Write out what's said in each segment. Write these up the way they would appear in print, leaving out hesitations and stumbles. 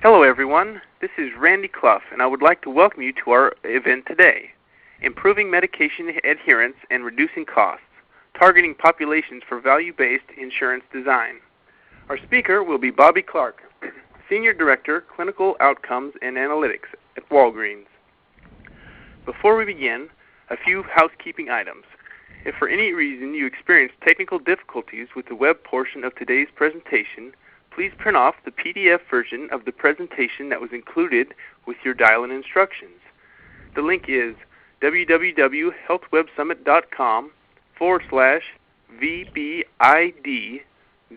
Hello everyone, this is Randy Clough, and I would like to welcome you to our event today, Improving Medication Adherence and Reducing Costs, Targeting Populations for Value-Based Insurance Design. Our speaker will be Bobby Clark, Senior Director, Clinical Outcomes and Analytics at Walgreens. Before we begin, a few housekeeping items. If for any reason you experience technical difficulties with the web portion of today's presentation, please print off the PDF version of the presentation that was included with your dial-in instructions. The link is www.healthwebsummit.com/VBID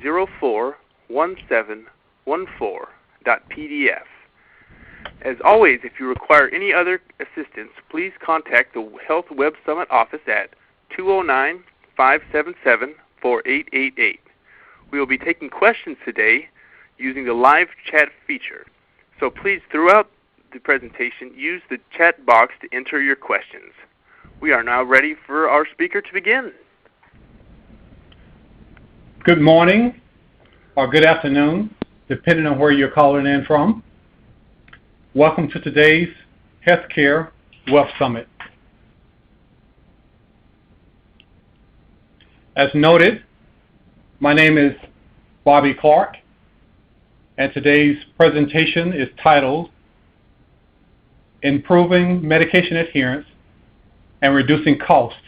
041714.pdf. As always, if you require any other assistance, please contact the Health Web Summit office at 209-577-4888. We will be taking questions today using the live chat feature. So please, throughout the presentation, use the chat box to enter your questions. We are now ready for our speaker to begin. Good morning or good afternoon, depending on where you're calling in from. Welcome to today's Healthcare Web Summit. As noted, my name is Bobby Clark, and today's presentation is titled Improving Medication Adherence and Reducing Cost,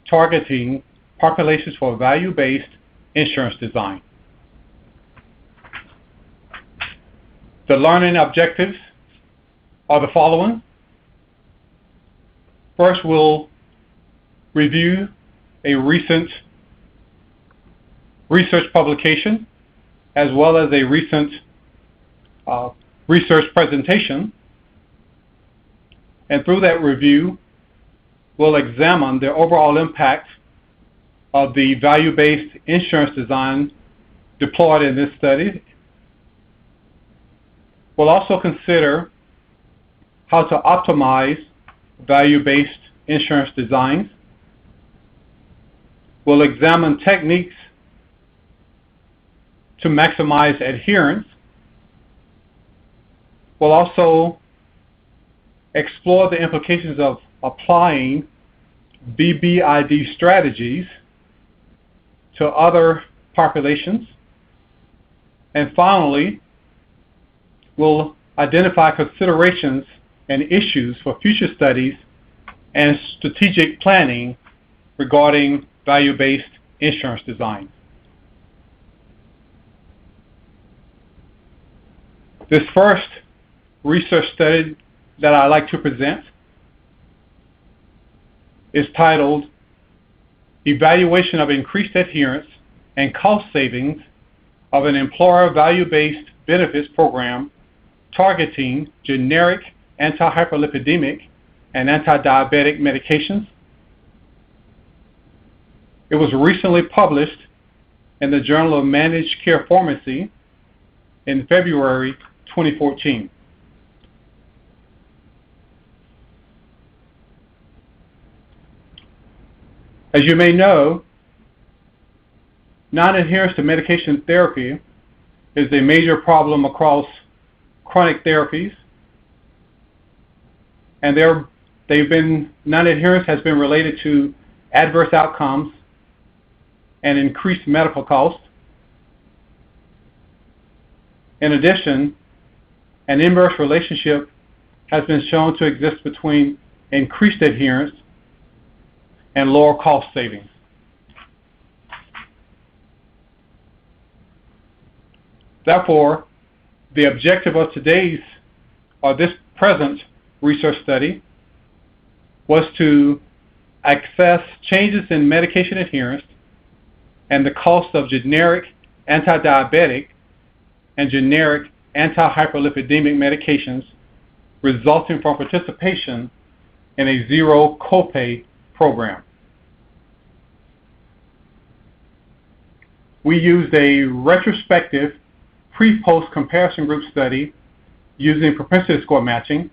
Targeting Populations for Value-Based Insurance Design. The learning objectives are the following. First, we'll review a recent research publication as well as a recent research presentation. And through that review, we'll examine the overall impact of the value-based insurance design deployed in this study. We'll also consider how to optimize value-based insurance designs. We'll examine techniques to maximize adherence. We'll also explore the implications of applying VBID strategies to other populations. And finally, we'll identify considerations and issues for future studies and strategic planning regarding value-based insurance design. This first research study that I'd like to present is titled Evaluation of Increased Adherence and Cost Savings of an Employer Value-Based Benefits Program Targeting Generic Anti-Hyperlipidemic and Anti-Diabetic Medications. It was recently published in the Journal of Managed Care Pharmacy in February 2014. As you may know, non-adherence to medication therapy is a major problem across chronic therapies, and non-adherence has been related to adverse outcomes and increased medical costs. In addition, an inverse relationship has been shown to exist between increased adherence and lower cost savings. Therefore, the objective of this present research study was to assess changes in medication adherence and the cost of generic anti-diabetic and generic anti-hyperlipidemic medications resulting from participation in a zero copay program. We used a retrospective pre-post comparison group study using propensity score matching.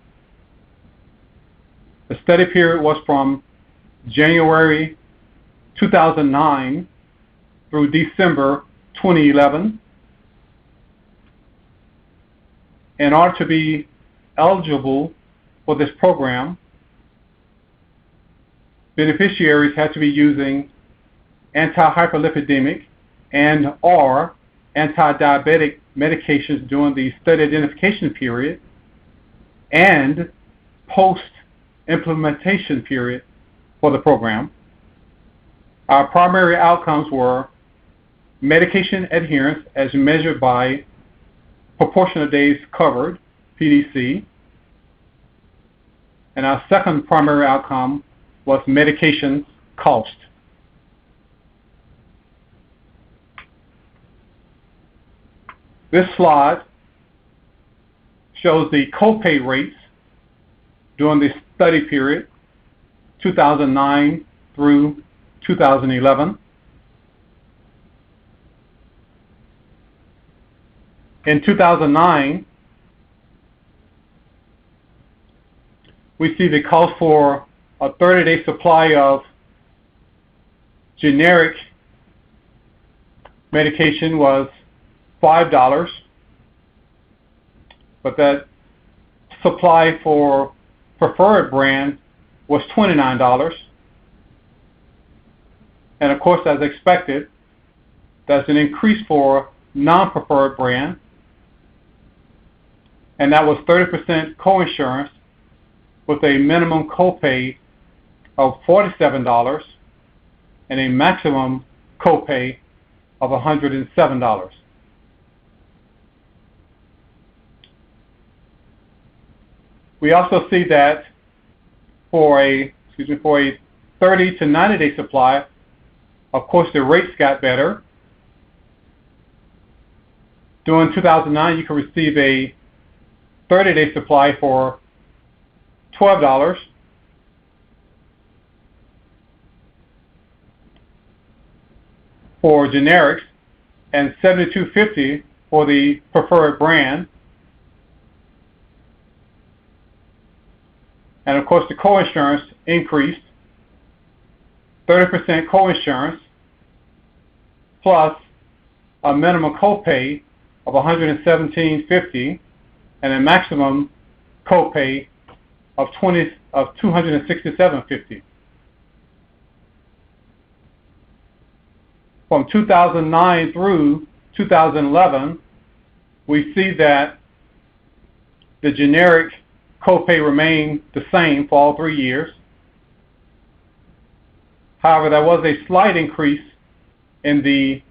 The study period was from January 2009 through December 2011. in order to be eligible for this program, beneficiaries had to be using anti-hyperlipidemic and or anti-diabetic medications during the study identification period and post-implementation period for the program. Our primary outcomes were medication adherence as measured by proportion of days covered, PDC, and our second primary outcome was medication cost. This slide shows the copay rates during the study period, 2009 through 2011. In 2009, we see the cost for a 30-day supply of generic medication was $5, but that supply for preferred brand was $29. And of course, as expected, that's an increase for non-preferred brand, and that was 30% coinsurance with a minimum copay of $47 and a maximum copay of $107. We also see that for a 30 to 90 day supply, of course the rates got better. During 2009, you can receive a 30-day supply for $12 for generics and $72.50 for the preferred brand. And of course the coinsurance increased, 30% coinsurance plus a minimum copay of $117.50 and a maximum copay of $267.50. From 2009 through 2011, we see that the generic copay remained the same for all 3 years. However, there was a slight increase in the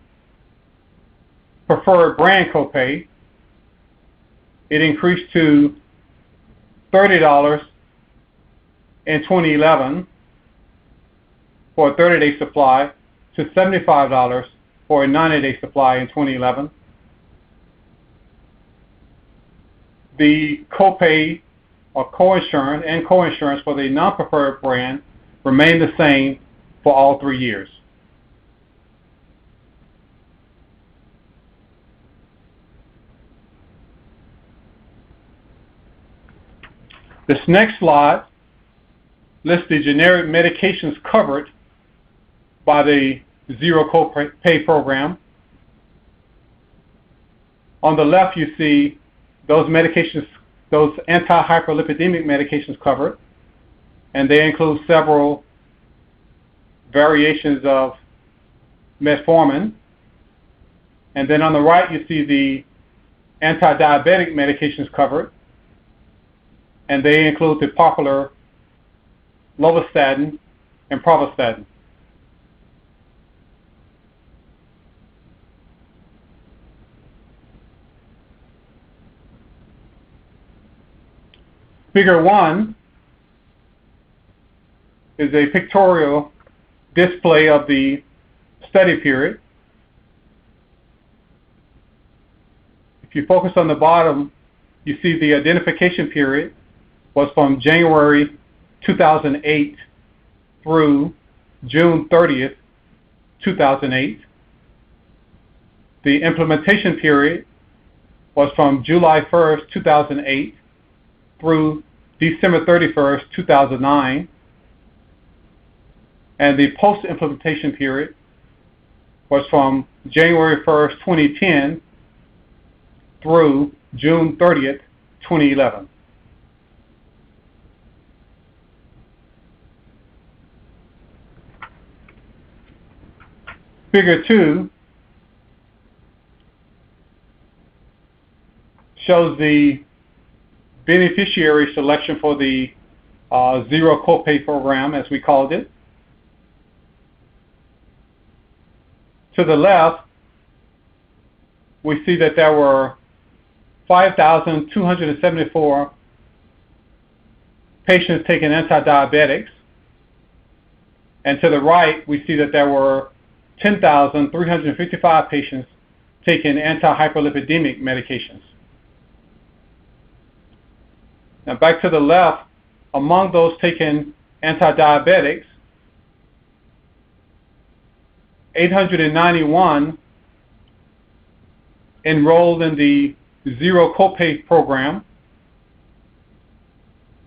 preferred brand copay. It increased to $30 in 2011 for a 30-day supply to $75 for a 90-day supply in 2011. The copay or coinsurance for the non-preferred brand remained the same for all 3 years. This next slide lists the generic medications covered by the zero copay program. On the left, you see those medications, those anti-hyperlipidemic medications covered, and they include several variations of metformin. And then on the right, you see the anti-diabetic medications covered, and they include the popular lovastatin and pravastatin. Figure 1 is a pictorial display of the study period. If you focus on the bottom, you see the identification period was from January 2008 through June 30th, 2008. The implementation period was from July 1st, 2008 through December 31st, 2009. And the post-implementation period was from January 1st, 2010 through June 30th, 2011. Figure 2 shows the beneficiary selection for the zero copay program, as we called it. To the left, we see that there were 5,274 patients taking antidiabetics. And to the right, we see that there were 10,355 patients taking anti-hyperlipidemic medications. Now back to the left, among those taking antidiabetics, 891 enrolled in the zero copay program,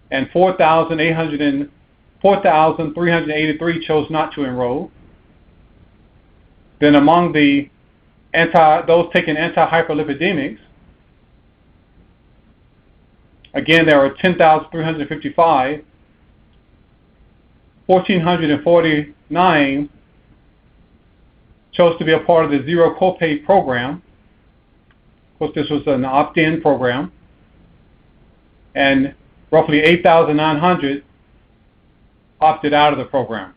and 4,383 chose not to enroll. Then among the those taking anti-hyperlipidemics, again, there were 10,355, 1,449 chose to be a part of the zero copay program. Of course, this was an opt-in program. And roughly 8,900 opted out of the program.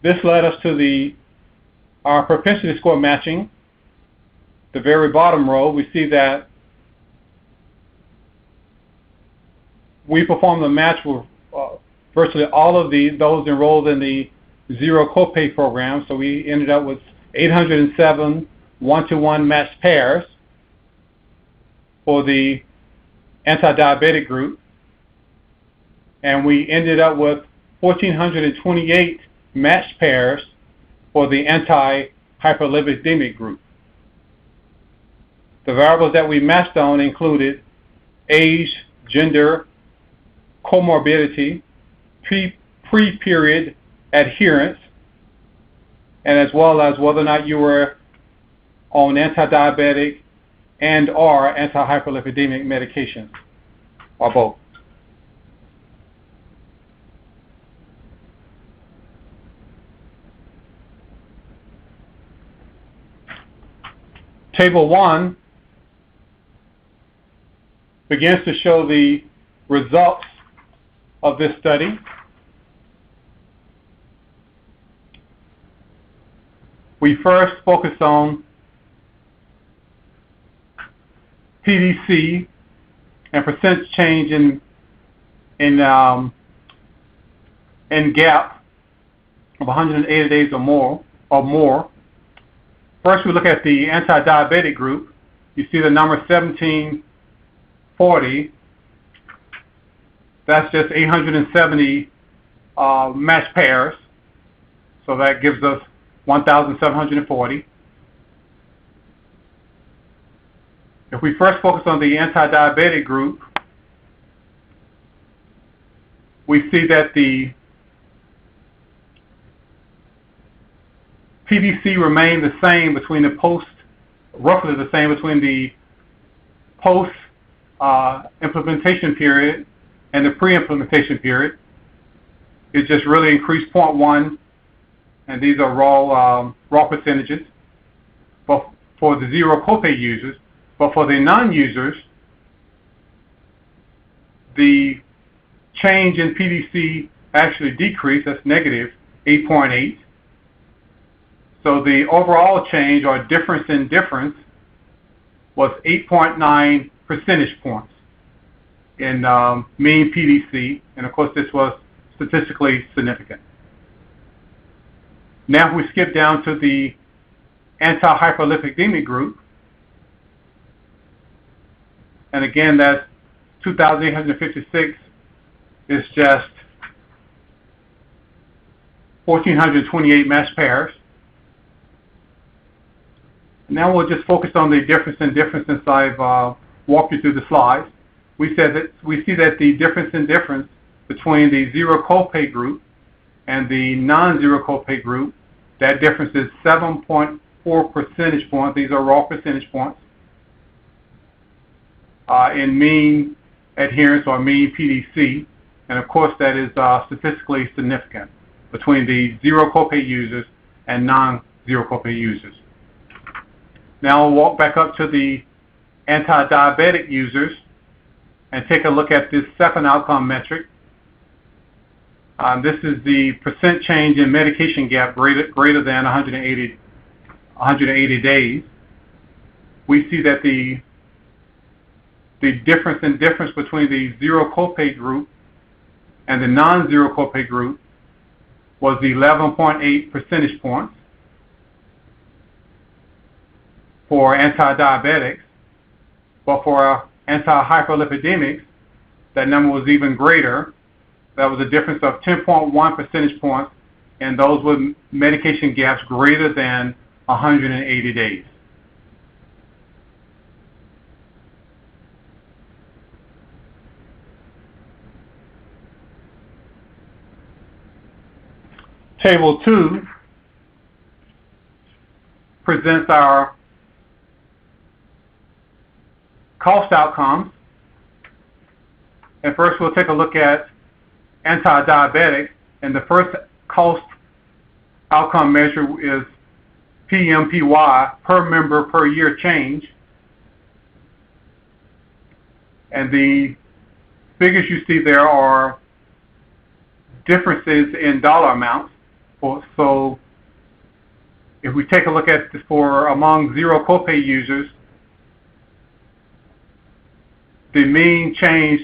This led us to our propensity score matching. The very bottom row, we see that we performed the match with virtually all of those enrolled in the zero copay program. So we ended up with 807 one-to-one matched pairs for the anti-diabetic group. And we ended up with 1,428 matched pairs for the anti-hyperlipidemic group. The variables that we matched on included age, gender, comorbidity, pre-period adherence, and as well as whether or not you were on anti-diabetic and or anti-hyperlipidemic medications, or both. Table 1 begins to show the results of this study. We first focus on PDC and percent change in gap of 180 days or more. First, we look at the anti-diabetic group. You see the number 1740. That's just 870 matched pairs. So that gives us 1,740. If we first focus on the anti-diabetic group, we see that the PDC remained the same between roughly the same between the post implementation period and the pre-implementation period. It just really increased 0.1, and these are raw percentages, but for the zero copay users. But for the non-users, the change in PDC actually decreased. That's negative 8.8. So the overall change, or difference in difference, was 8.9 percentage points in mean PDC, and of course this was statistically significant. Now we skip down to the anti-hyperlipidemic group, and again that's 2,856 is just 1,428 matched pairs. Now we'll just focus on the difference in difference since I've walked you through the slides. We see that the difference in difference between the zero copay group and the non-zero copay group, that difference is 7.4 percentage points. These are raw percentage points. in mean adherence or mean PDC, and of course that is statistically significant between the zero copay users and non-zero copay users. Now we'll walk back up to the anti-diabetic users and take a look at this second outcome metric. This is the percent change in medication gap greater than 180 days. We see that the difference between the zero copay group and the non-zero copay group was 11.8 percentage points for anti-diabetics, but for anti-hyperlipidemics, that number was even greater. That was a difference of 10.1 percentage points, and those with medication gaps greater than 180 days. Table 2 presents our cost outcomes. And first we'll take a look at anti-diabetic, and the first cost outcome measure is PMPY, per member per year change. And the figures you see there are differences in dollar amounts. So if we take a look at for among zero copay users, the mean change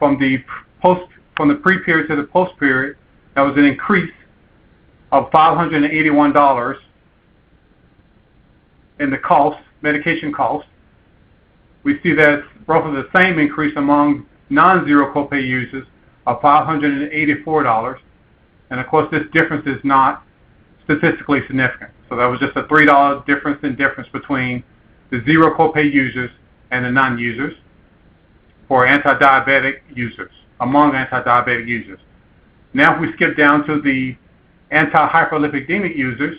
from the pre-period to the post-period, that was an increase of $581 in the cost, medication cost. We see that roughly the same increase among non-zero copay users of $584. And of course, this difference is not statistically significant. So that was just a $3 difference between the zero copay users and the non-users for anti-diabetic users, among anti-diabetic users. Now if we skip down to the anti-hyperlipidemic users,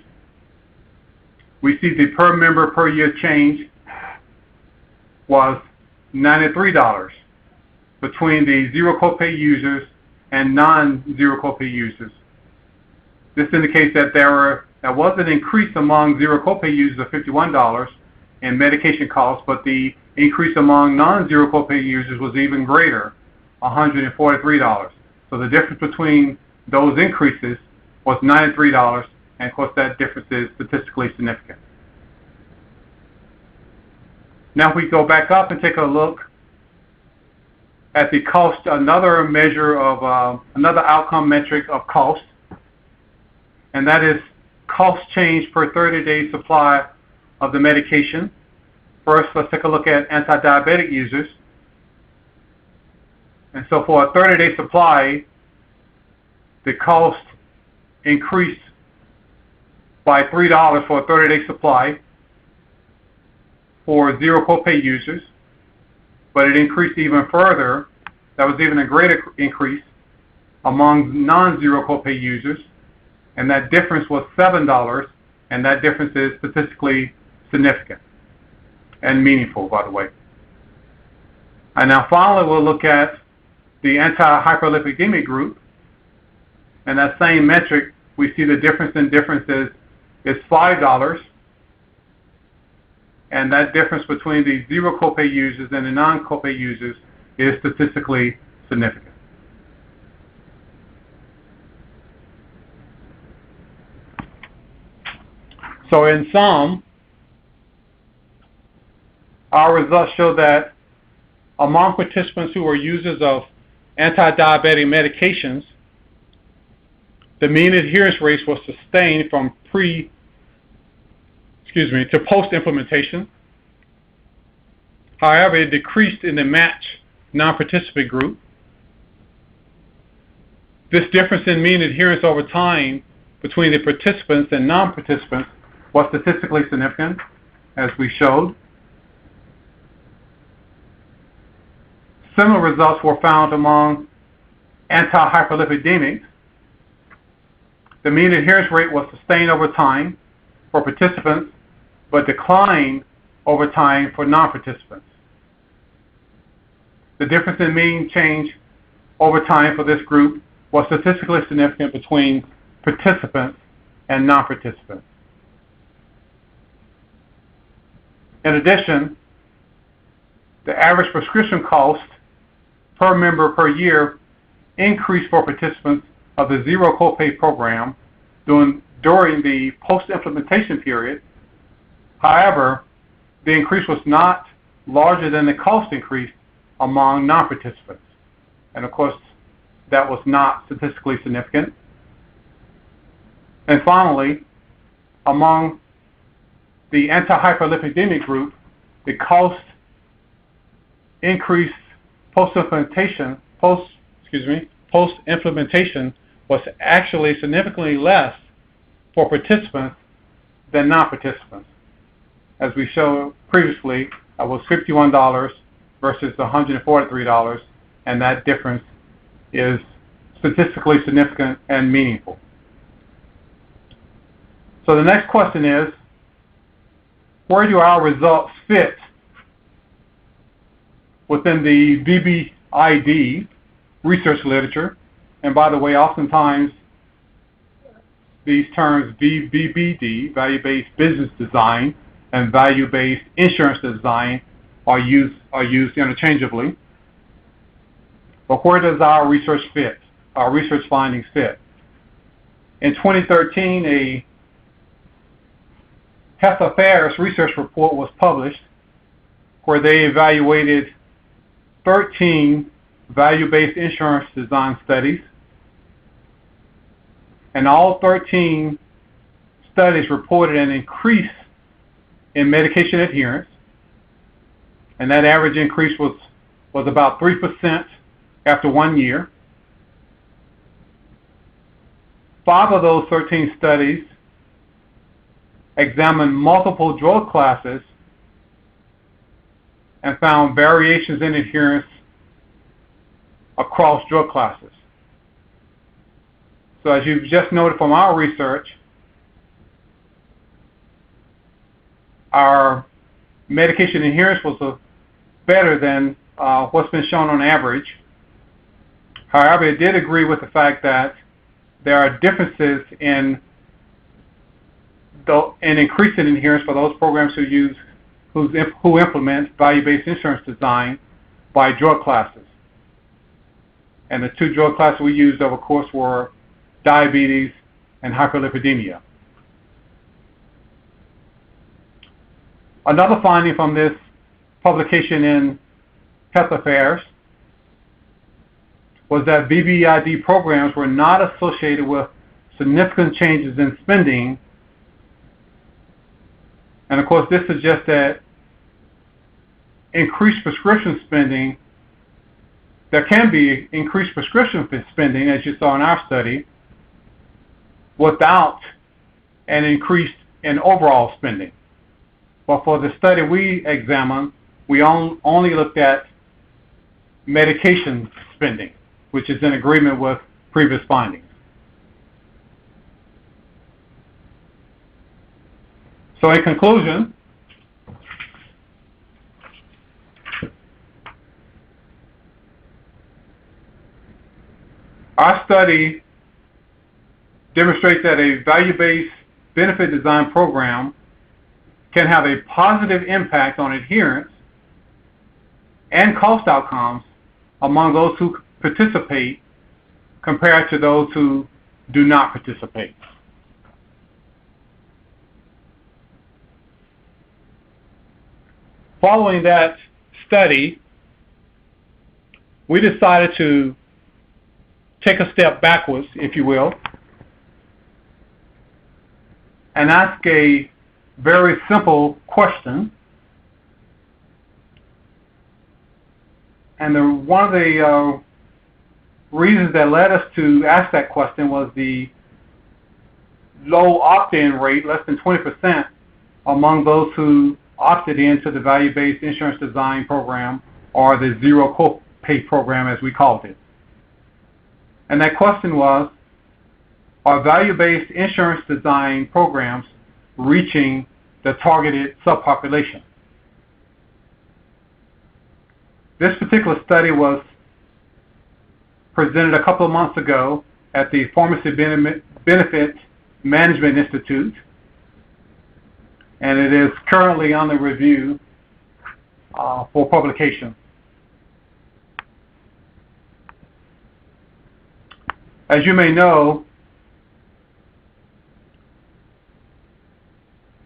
we see the per member per year change was $93 between the zero copay users and non-zero copay users. This indicates that there was an increase among zero copay users of $51 in medication costs, but the increase among non-zero copay users was even greater, $143. So the difference between those increases was $93, and of course that difference is statistically significant. Now if we go back up and take a look at the cost, another measure of another outcome metric of cost, and that is cost change per 30-day supply of the medication. First, let's take a look at anti-diabetic users. And so for a 30-day supply, the cost increased by $3 for a 30-day supply for zero copay users, but it increased even further. That was even a greater increase among non-zero copay users, and that difference was $7, and that difference is statistically significant and meaningful, by the way. And now finally we'll look at the anti-hyperlipidemic group, and that same metric, we see the difference in differences is $5, and that difference between the zero copay users and the non-copay users is statistically significant. So in sum, our results show that among participants who were users of anti-diabetic medications, the mean adherence rates was sustained from to post-implementation. However, it decreased in the match non-participant group. This difference in mean adherence over time between the participants and non-participants was statistically significant, as we showed. Similar results were found among anti-hyperlipidemics. The mean adherence rate was sustained over time for participants, but declined over time for non-participants. the difference in mean change over time for this group was statistically significant between participants and non-participants. In addition, the average prescription cost per member per year increased for participants of the zero copay program during the post-implementation period. However, the increase was not larger than the cost increase among non-participants. And of course, that was not statistically significant. And finally, among the anti-hyperlipidemia group, the cost increase post-implementation was actually significantly less for participants than non-participants. As we showed previously, it was $51 versus $143, and that difference is statistically significant and meaningful. So the next question is, where do our results fit within the VBID research literature? And by the way, oftentimes these terms VBID, value-based business design, and value-based insurance design are used interchangeably. But where does our research fit? Our research findings fit. In 2013, a Health Affairs research report was published where they evaluated 13 value-based insurance design studies, and all 13 studies reported an increase in medication adherence, and that average increase was about 3% after 1 year. 5 of those 13 studies examined multiple drug classes and found variations in adherence across drug classes. So as you've just noted from our research, our medication adherence was better than what's been shown on average. However, it did agree with the fact that there are differences in increasing adherence for those programs who implement value-based insurance design by drug classes. And the 2 drug classes we used, of course, were diabetes and hyperlipidemia. Another finding from this publication in Health Affairs was that VBID programs were not associated with significant changes in spending. And of course, this suggests that increased prescription spending, there can be increased prescription spending, as you saw in our study, without an increase in overall spending. But for the study we examined, we only looked at medication spending, which is in agreement with previous findings. So in conclusion, our study demonstrates that a value-based benefit design program can have a positive impact on adherence and cost outcomes among those who participate compared to those who do not participate. Following that study, we decided to take a step backwards, if you will, and ask a very simple question. And one of the reasons that led us to ask that question was the low opt-in rate, less than 20%, among those who opted into the value-based insurance design program, or the zero copay program as we called it. And that question was, are value-based insurance design programs reaching the targeted subpopulation? This particular study was presented a couple of months ago at the Pharmacy Benefit Management Institute, and it is currently under review for publication. As you may know,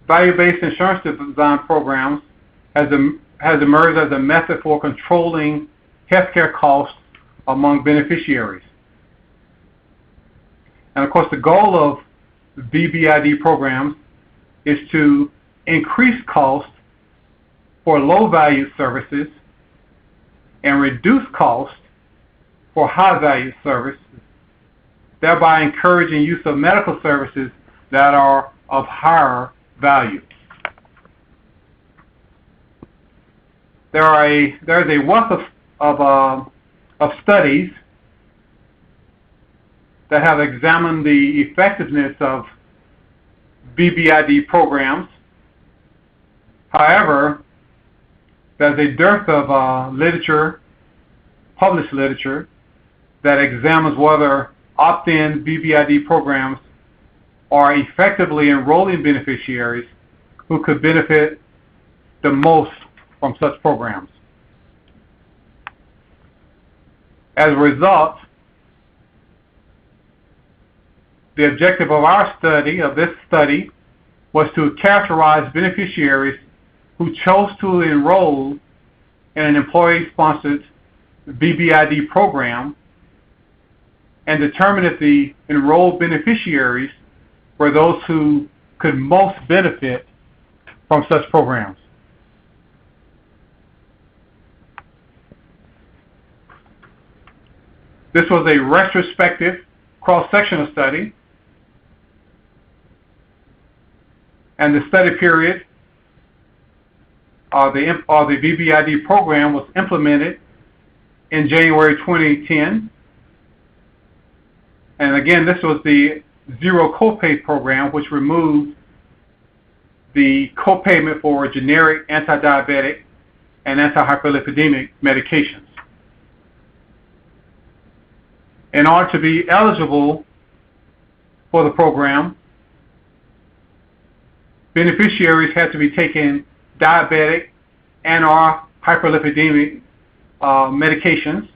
value-based insurance design programs has emerged as a method for controlling healthcare costs among beneficiaries. And of course, the goal of VBID programs is to increase costs for low-value services and reduce costs for high-value services, thereby encouraging use of medical services that are of higher value. There is a wealth of studies that have examined the effectiveness of VBID programs. However, there's a dearth of published literature, that examines whether opt-in VBID programs are effectively enrolling beneficiaries who could benefit the most from such programs. As a result, the objective of this study was to characterize beneficiaries who chose to enroll in an employee-sponsored VBID program and determine if the enrolled beneficiaries were those who could most benefit from such programs. This was a retrospective cross-sectional study, and the study period the VBID program was implemented in January 2010. And again, this was the zero copay program, which removed the copayment for generic anti-diabetic and anti-hyperlipidemic medications. In order to be eligible for the program, beneficiaries had to be taking diabetic and/or hyperlipidemic medications,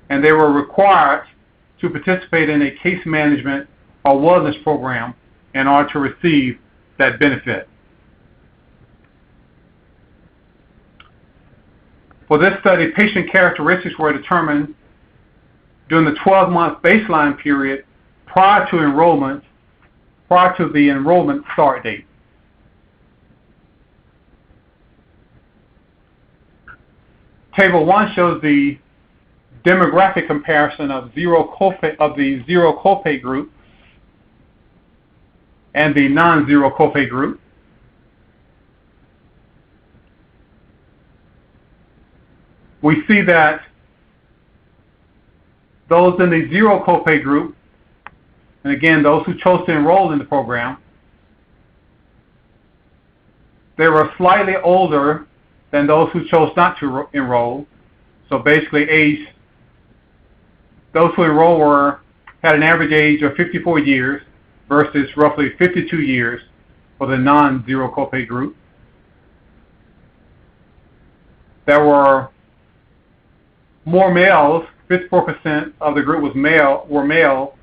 and they were required to participate in a case management or wellness program in order to receive that benefit. For this study, patient characteristics were determined during the 12-month baseline period prior to the enrollment start date. Table 1 shows the demographic comparison of the zero copay group and the non-zero copay group. We see that those in the zero copay group, and again, those who chose to enroll in the program, they were slightly older than those who chose not to enroll. So basically, those who enrolled had an average age of 54 years versus roughly 52 years for the non-zero copay group. There were more males, 54% of the group were male,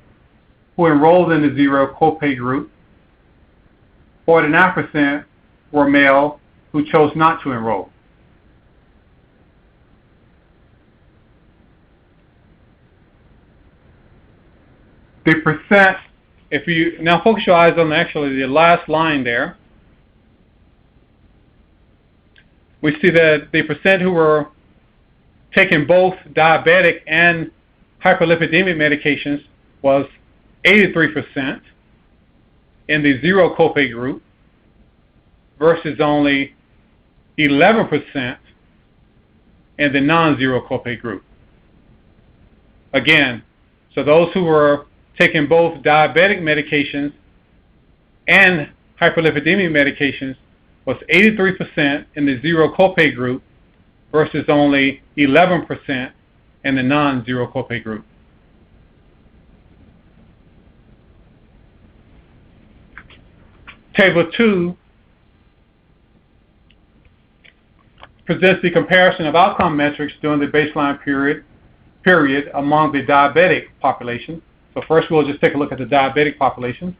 who enrolled in the zero copay group. 49% were male who chose not to enroll. The percent, if you now focus your eyes on actually the last line there, we see that the percent who were taking both diabetic and hyperlipidemic medications was 83% in the zero copay group versus only 11% in the non-zero copay group. Again, so those who were taking both diabetic medications and hyperlipidemia medications was 83% in the zero copay group versus only 11% in the non-zero copay group. Table 2 presents the comparison of outcome metrics during the baseline period among the diabetic population. So first we'll just take a look at the diabetic population.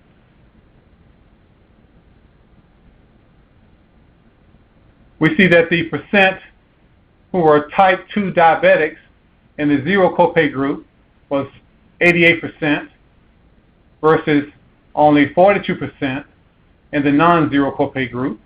We see that the percent who were type 2 diabetics in the zero copay group was 88% versus only 42% in the non-zero copay group.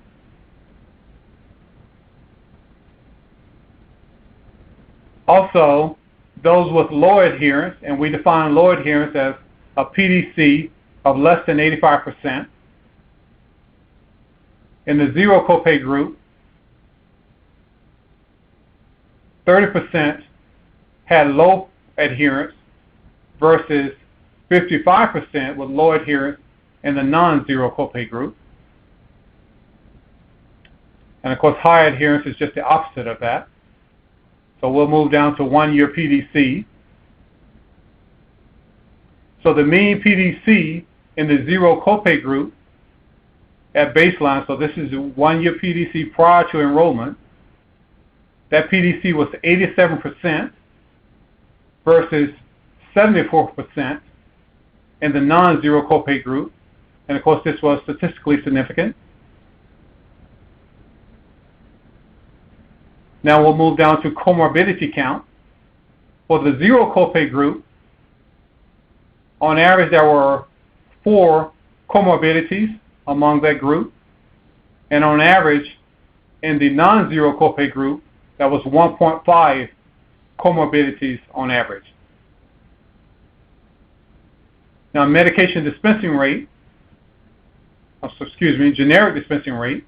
Also, those with low adherence, and we define low adherence as a PDC of less than 85%. In the zero copay group, 30% had low adherence versus 55% with low adherence in the non-zero copay group. And of course, high adherence is just the opposite of that. So we'll move down to 1 year PDC. So the mean PDC in the zero copay group at baseline, so this is 1 year PDC prior to enrollment, that PDC was 87% versus 74% in the non-zero copay group. And of course, this was statistically significant. Now we'll move down to comorbidity count. For the zero copay group, on average there were 4 comorbidities among that group. And on average, in the non-zero copay group, that was 1.5 comorbidities on average. Now medication dispensing rate, generic dispensing rate,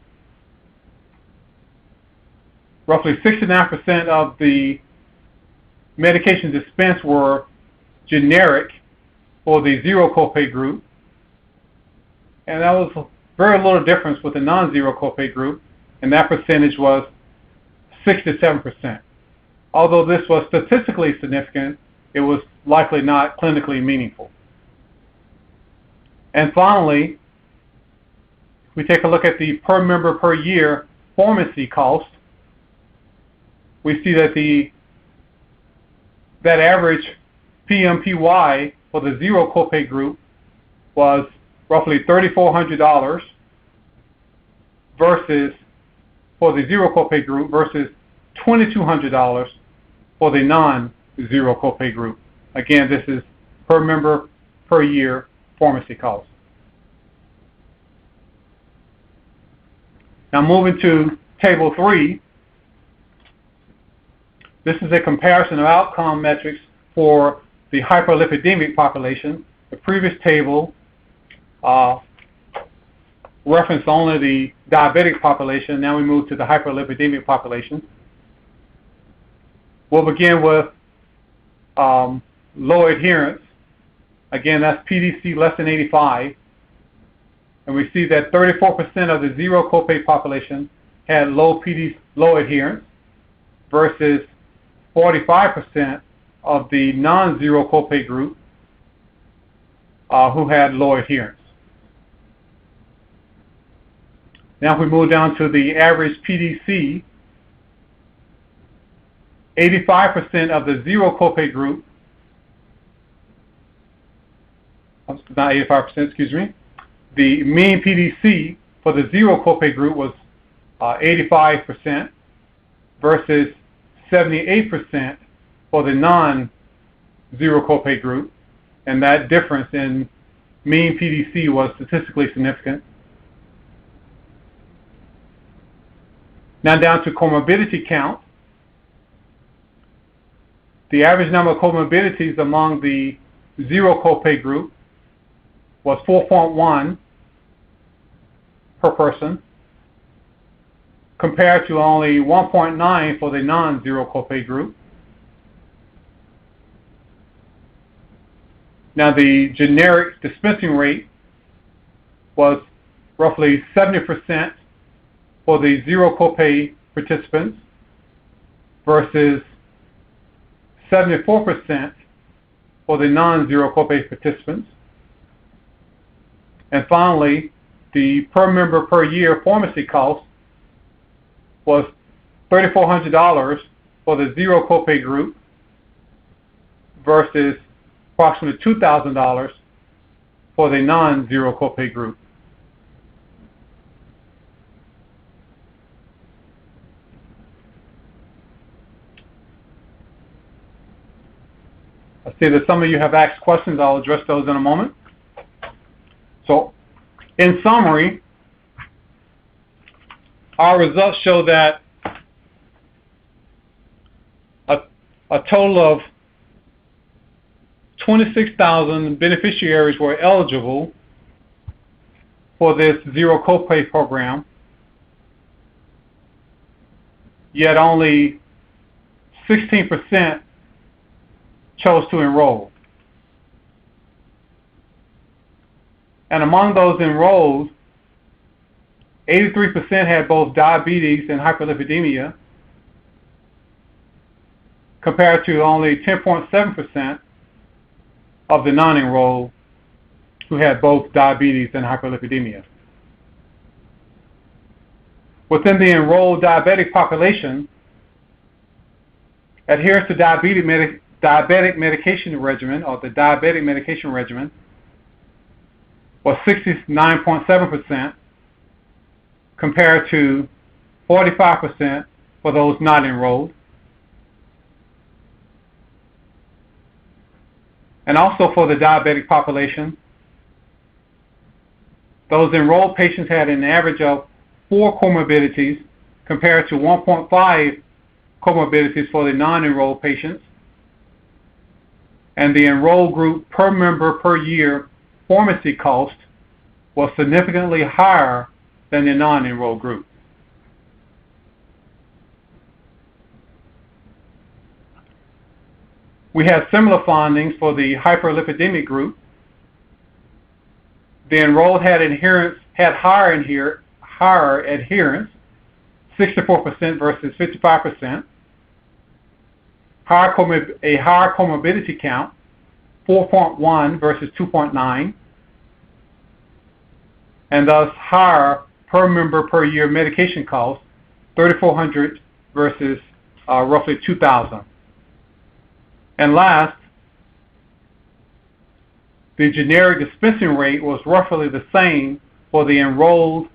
roughly 69% of the medications dispensed were generic for the zero copay group, and that was very little difference with the non-zero copay group, and that percentage was 67%. Although this was statistically significant, it was likely not clinically meaningful. And finally, we take a look at the per member per year pharmacy cost. We see that that average PMPY for the zero copay group was roughly $3,400 versus for the zero copay group versus $2,200 for the non-zero copay group. Again, this is per member per year pharmacy cost. Now moving to table 3. This is a comparison of outcome metrics for the hyperlipidemic population. The previous table referenced only the diabetic population. Now we move to the hyperlipidemic population. We'll begin with low adherence. Again, that's PDC less than 85. And we see that 34% of the zero copay population had low adherence versus 45% of the non-zero copay group who had low adherence. Now if we move down to the average PDC, 85% of the zero copay group, not 85%, excuse me, the mean PDC for the zero copay group was 85% versus 78% for the non-zero copay group, and that difference in mean PDC was statistically significant. Now down to comorbidity count. The average number of comorbidities among the zero copay group was 4.1 per person, compared to only 1.9 for the non-zero copay group. Now the generic dispensing rate was roughly 70% for the zero copay participants versus 74% for the non-zero copay participants. And finally, the per member per year pharmacy cost was $3,400 for the zero copay group versus approximately $2,000 for the non-zero copay group. I see that some of you have asked questions. I'll address those in a moment. So, in summary, our results show that a total of 26,000 beneficiaries were eligible for this zero copay program, yet only 16% chose to enroll. And among those enrolled, 83% had both diabetes and hyperlipidemia, compared to only 10.7% of the non-enrolled who had both diabetes and hyperlipidemia. Within the enrolled diabetic population, adherence to diabetic medication regimen, or the diabetic medication regimen, was 69.7% compared to 45% for those not enrolled. And also for the diabetic population, those enrolled patients had an average of 4 comorbidities compared to 1.5 comorbidities for the non-enrolled patients. And the enrolled group per member per year pharmacy cost was significantly higher than the non-enrolled group. We had similar findings for the hyperlipidemic group. The enrolled had higher adherence, 64% versus 55%. A higher comorbidity count, 4.1 versus 2.9, and thus higher per member per year medication cost, $3,400 versus roughly $2,000. And last, the generic dispensing rate was roughly the same for the enrolled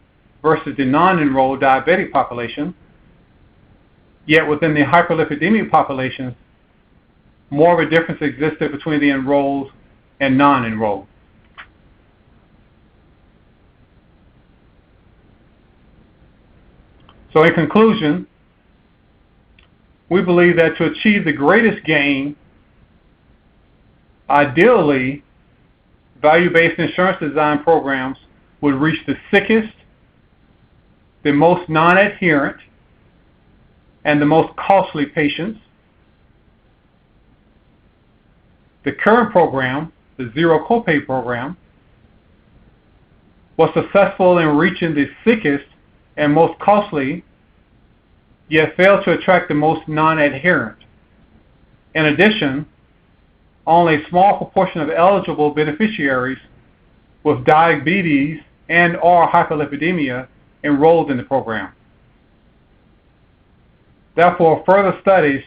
versus the non-enrolled diabetic population, yet within the hyperlipidemia population, more of a difference existed between the enrolled and non-enrolled. So in conclusion, we believe that to achieve the greatest gain, ideally, value-based insurance design programs would reach the sickest, the most non-adherent, and the most costly patients. The current program, the zero copay program, was successful in reaching the sickest and most costly, yet failed to attract the most non-adherent. In addition, only a small proportion of eligible beneficiaries with diabetes and/or hyperlipidemia enrolled in the program. Therefore, further studies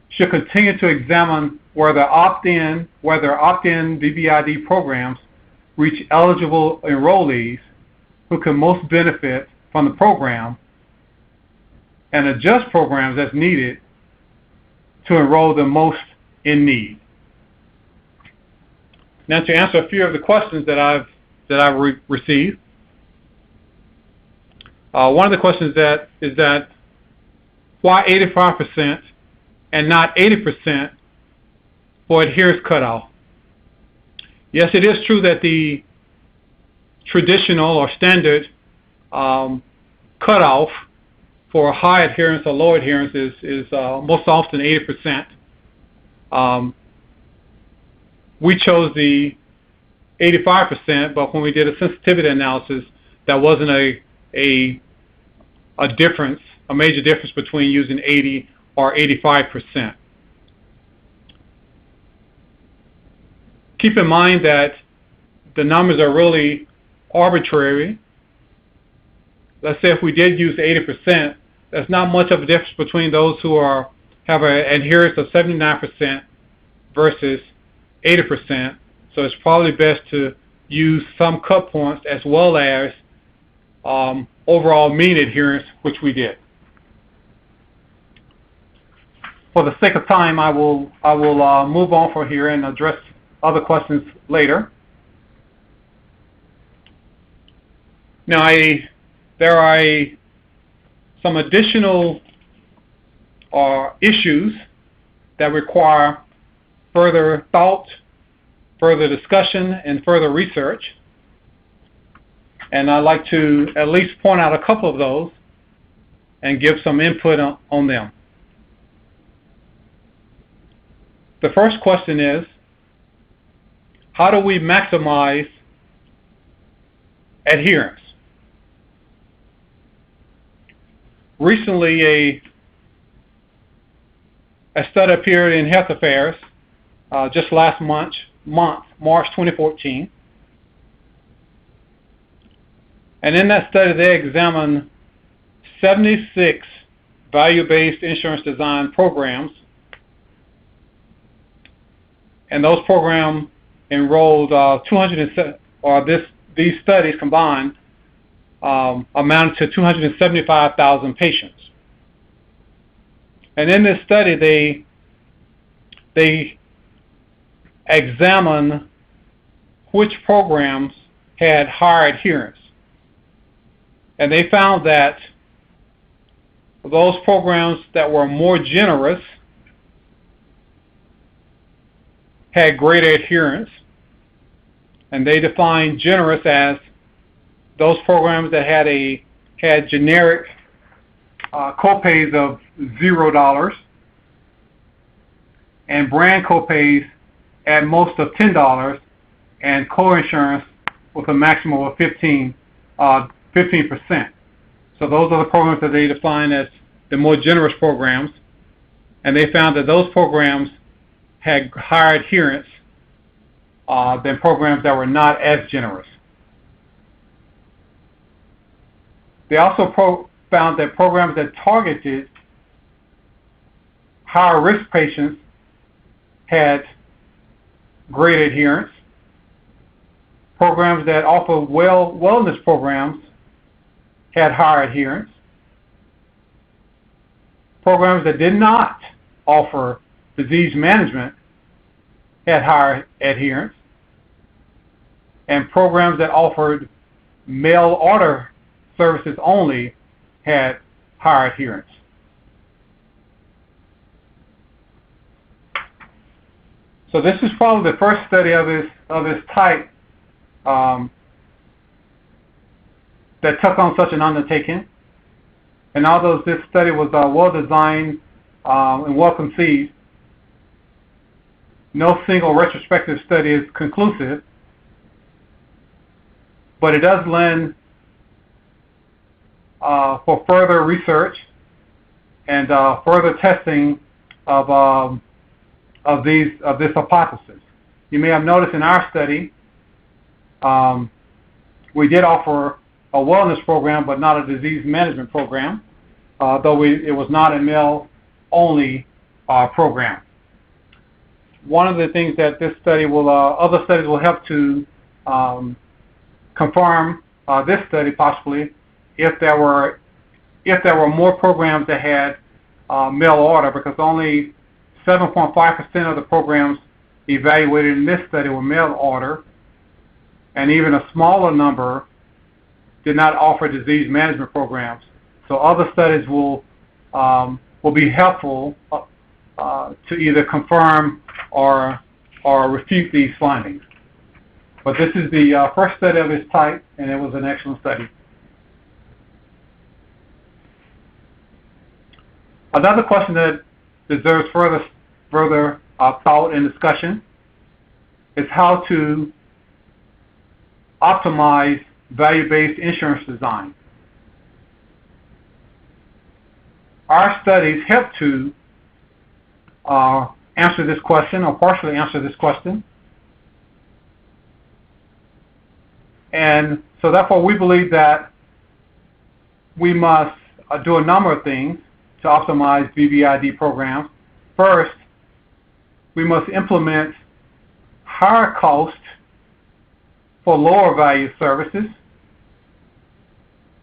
should continue to examine whether opt-in VBID programs reach eligible enrollees who can most benefit from the program, and adjust programs as needed to enroll the most in need. Now, to answer a few of the questions that I've received, one of the questions is that why 85% and not 80% for adherence cutoff? Yes, it is true that the traditional or standard cutoff for high adherence or low adherence is most often 80%. We chose the 85%, but when we did a sensitivity analysis, that wasn't a difference, a major difference between using 80 or 85%. Keep in mind that the numbers are really arbitrary. Let's say if we did use 80%, there's not much of a difference between those who have an adherence of 79% versus 80%. So it's probably best to use some cut points as well as overall mean adherence, which we did. For the sake of time, I will move on from here and address other questions later. Now, there are some additional issues that require further thought, further discussion, and further research. And I'd like to at least point out a couple of those and give some input on them. The first question is, how do we maximize adherence? Recently, a study appeared in Health Affairs just last month, March 2014. And in that study, they examined 76 value-based insurance design programs. And those programs enrolled these studies combined amounted to 275,000 patients. And in this study, they examined which programs had higher adherence. And they found that those programs that were more generous had greater adherence. And they defined generous as those programs that had generic copays of $0 and brand copays at most of $10 and co-insurance with a maximum of 15%. So those are the programs that they define as the more generous programs, and they found that those programs had higher adherence than programs that were not as generous. They also found that programs that targeted higher risk patients had great adherence. Programs that offer wellness programs had higher adherence. Programs that did not offer disease management had higher adherence. And programs that offered mail order services only had higher adherence. So this is probably the first study of its type that took on such an undertaking. And although this study was well designed and well conceived, no single retrospective study is conclusive, but it does lend for further research and further testing of this hypothesis. You may have noticed in our study, we did offer a wellness program, but not a disease management program, though it was not a mail-only program. One of the things that this study other studies will help to confirm this study possibly, if there were more programs that had mail order, because only 7.5% of the programs evaluated in this study were mail order, and even a smaller number did not offer disease management programs. So other studies will be helpful to either confirm or refute these findings. But this is the first study of its type, and it was an excellent study. Another question that deserves further thought and discussion is how to optimize value-based insurance design. Our studies help to answer this question or partially answer this question. And so therefore we believe that we must do a number of things to optimize VBID programs. First, we must implement higher cost for lower value services,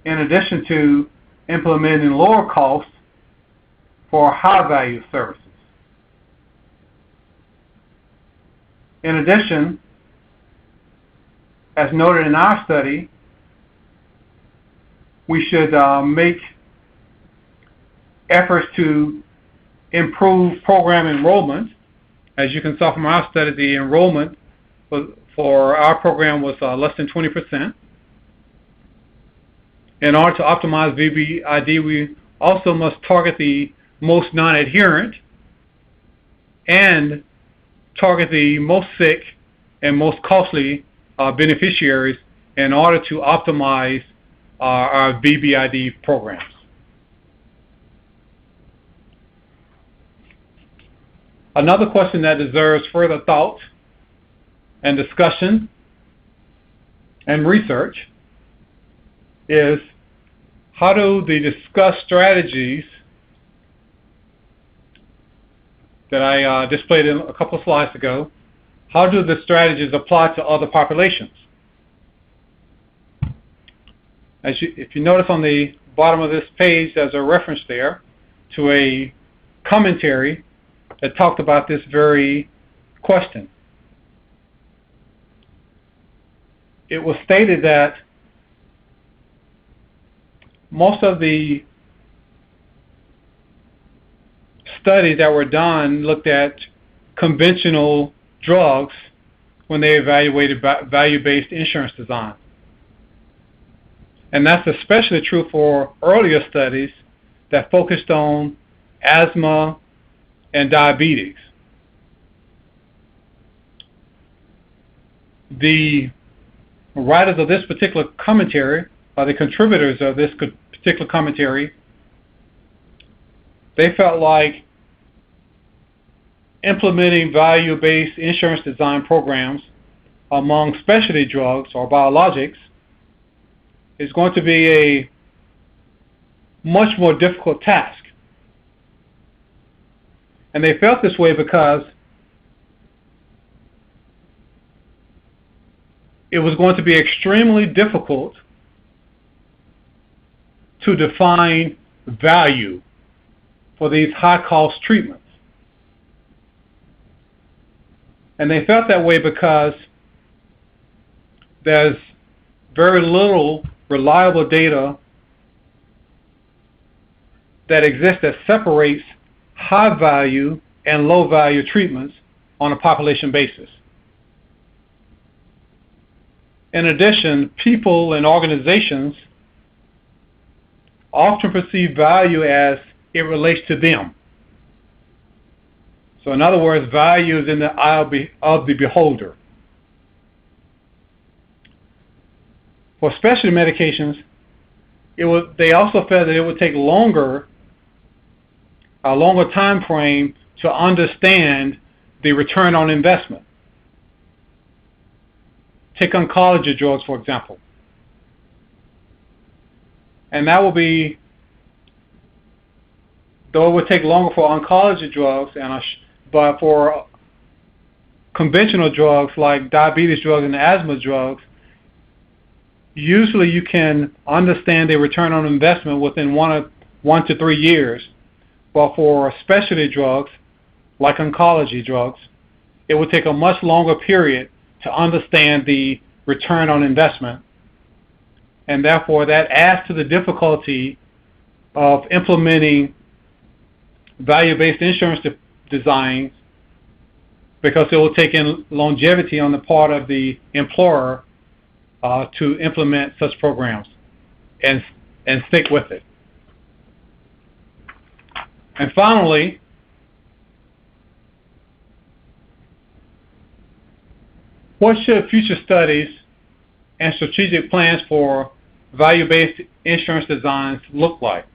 in addition to implementing lower cost for high value services. In addition, as noted in our study, we should make efforts to improve program enrollment. As you can see from our study, the enrollment for our program was less than 20%. In order to optimize VBID, we also must target the most non-adherent and target the most sick and most costly beneficiaries in order to optimize our VBID programs. Another question that deserves further thought and discussion and research is, how do the discussed strategies that I displayed in a couple of slides ago, how do the strategies apply to other populations? If you notice on the bottom of this page, there's a reference there to a commentary that talked about this very question. It was stated that most of the studies that were done looked at conventional drugs when they evaluated value-based insurance design. And that's especially true for earlier studies that focused on asthma and diabetes. The writers of this particular commentary, or the contributors of this particular commentary, they felt like implementing value-based insurance design programs among specialty drugs or biologics is going to be a much more difficult task. And they felt this way because it was going to be extremely difficult to define value for these high-cost treatments. And they felt that way because there's very little reliable data that exists that separates high-value and low-value treatments on a population basis. In addition, people and organizations often perceive value as it relates to them. So in other words, value is in the eye of the beholder. For specialty medications, they also felt that it would take a longer time frame to understand the return on investment. Take oncology drugs, for example. And that will be, though it would take longer for oncology drugs, but for conventional drugs like diabetes drugs and asthma drugs, usually you can understand the return on investment within 1 to 3 years. But for specialty drugs like oncology drugs, it would take a much longer period to understand the return on investment. And therefore that adds to the difficulty of implementing value-based insurance designs, because it will take in longevity on the part of the employer to implement such programs and stick with it. And finally, what should future studies and strategic plans for value-based insurance designs look like?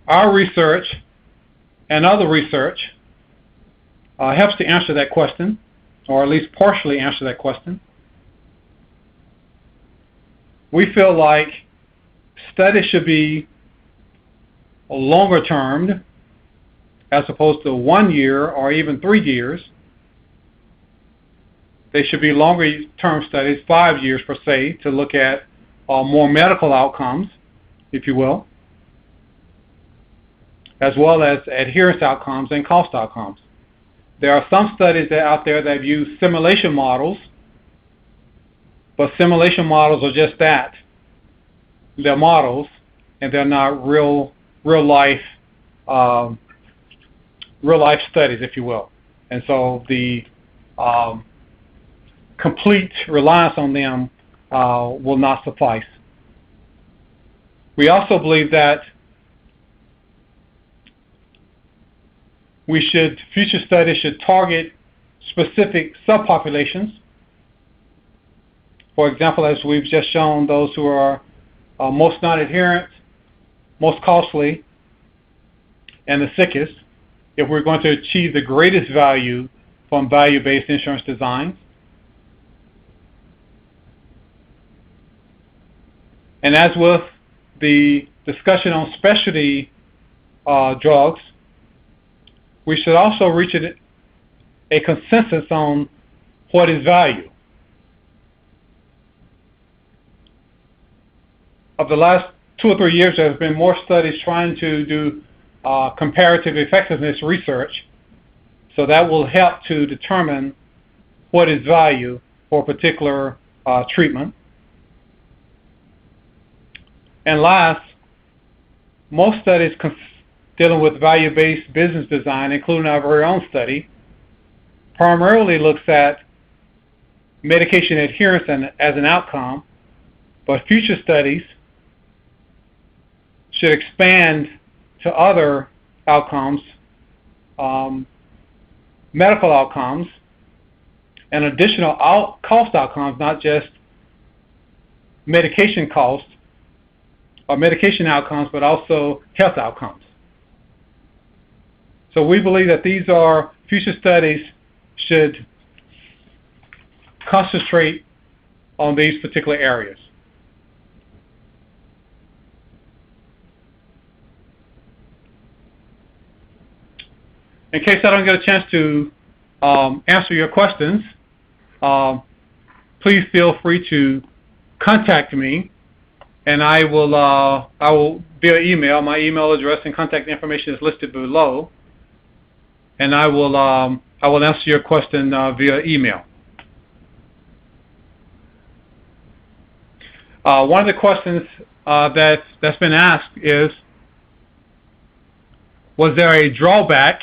Our research and other research helps to answer that question, or at least partially answer that question. We feel like studies should be longer termed as opposed to 1 year or even 3 years. They should be longer term studies, 5 years per se, to look at more medical outcomes, if you will, as well as adherence outcomes and cost outcomes. There are some studies out there that use simulation models, but simulation models are just that. They're models, and they're not real life studies, if you will. And so the complete reliance on them will not suffice. We also believe that future studies should target specific subpopulations. For example, as we've just shown, those who are most non-adherent, most costly, and the sickest, if we're going to achieve the greatest value from value-based insurance design. And as with the discussion on specialty drugs, we should also reach a consensus on what is value. Of the last 2 or 3 years, there have been more studies trying to do comparative effectiveness research, so that will help to determine what is value for a particular treatment. And last, most studies dealing with value-based business design, including our very own study, primarily looks at medication adherence as an outcome, but future studies should expand to other outcomes, medical outcomes, and additional cost outcomes, not just medication costs or medication outcomes, but also health outcomes. So we believe that these are future studies should concentrate on these particular areas. In case I don't get a chance to answer your questions, please feel free to contact me, and I will via email. My email address and contact information is listed below, and I will answer your question via email. One of the questions that's been asked is, was there a drawback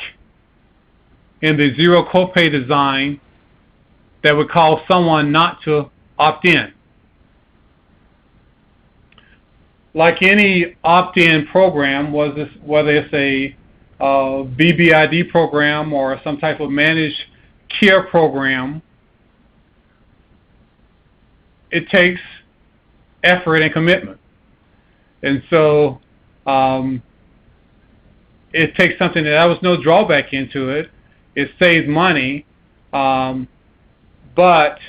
in the zero copay design that would cause someone not to opt in? Like any opt-in program, whether it's a VBID program or some type of managed care program, it takes effort and commitment. And so it takes something that was no drawback into it. It saves money, but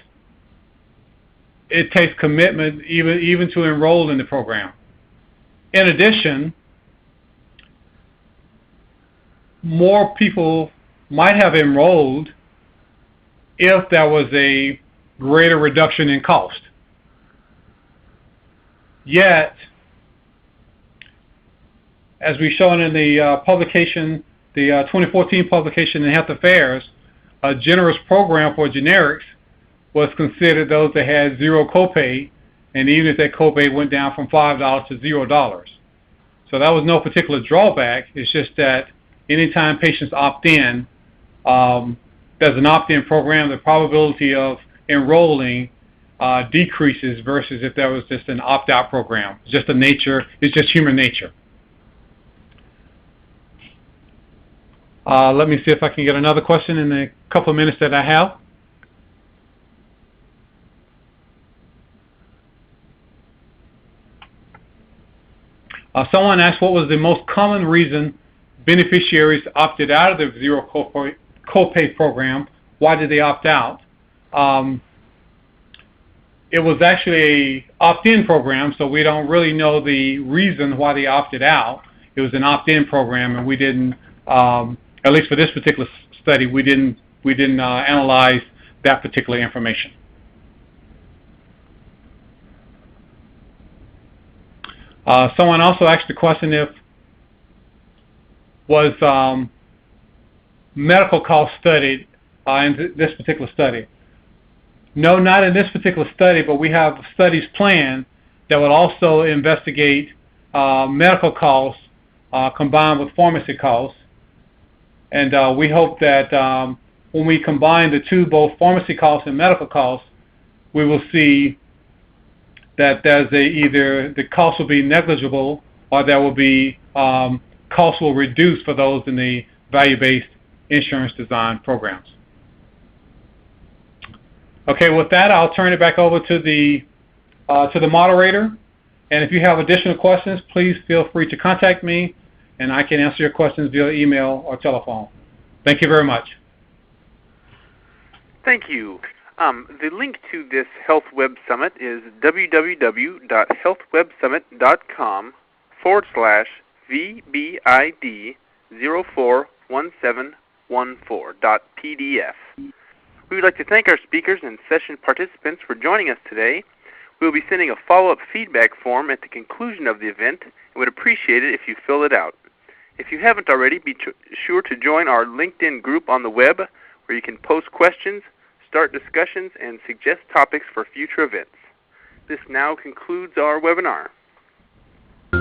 it takes commitment even to enroll in the program. In addition, more people might have enrolled if there was a greater reduction in cost. Yet, as we've shown in the publication, the 2014 publication in Health Affairs, a generous program for generics was considered those that had zero copay, and even if that copay went down from $5 to $0. So that was no particular drawback. It's just that anytime patients opt in, there's an opt-in program, the probability of enrolling decreases versus if there was just an opt-out program. It's just it's just human nature. Let me see if I can get another question in the couple of minutes that I have. Someone asked what was the most common reason beneficiaries opted out of the zero copay program. Why did they opt out? It was actually an opt-in program, so we don't really know the reason why they opted out. It was an opt-in program, and we didn't, at least for this particular study, we didn't analyze that particular information. Someone also asked the question if was medical costs studied in this particular study. No, not in this particular study, but we have studies planned that will also investigate medical costs combined with pharmacy costs. And we hope that when we combine the two, both pharmacy costs and medical costs, we will see that there's either the cost will be negligible or there will be costs will reduce for those in the value-based insurance design programs. Okay, with that, I'll turn it back over to the moderator. And if you have additional questions, please feel free to contact me, and I can answer your questions via email or telephone. Thank you very much. Thank you. The link to this Health Web Summit is www.healthwebsummit.com/VBID 041714.pdf. We would like to thank our speakers and session participants for joining us today. We will be sending a follow-up feedback form at the conclusion of the event and would appreciate it if you fill it out. If you haven't already, be sure to join our LinkedIn group on the web where you can post questions, start discussions, and suggest topics for future events. This now concludes our webinar.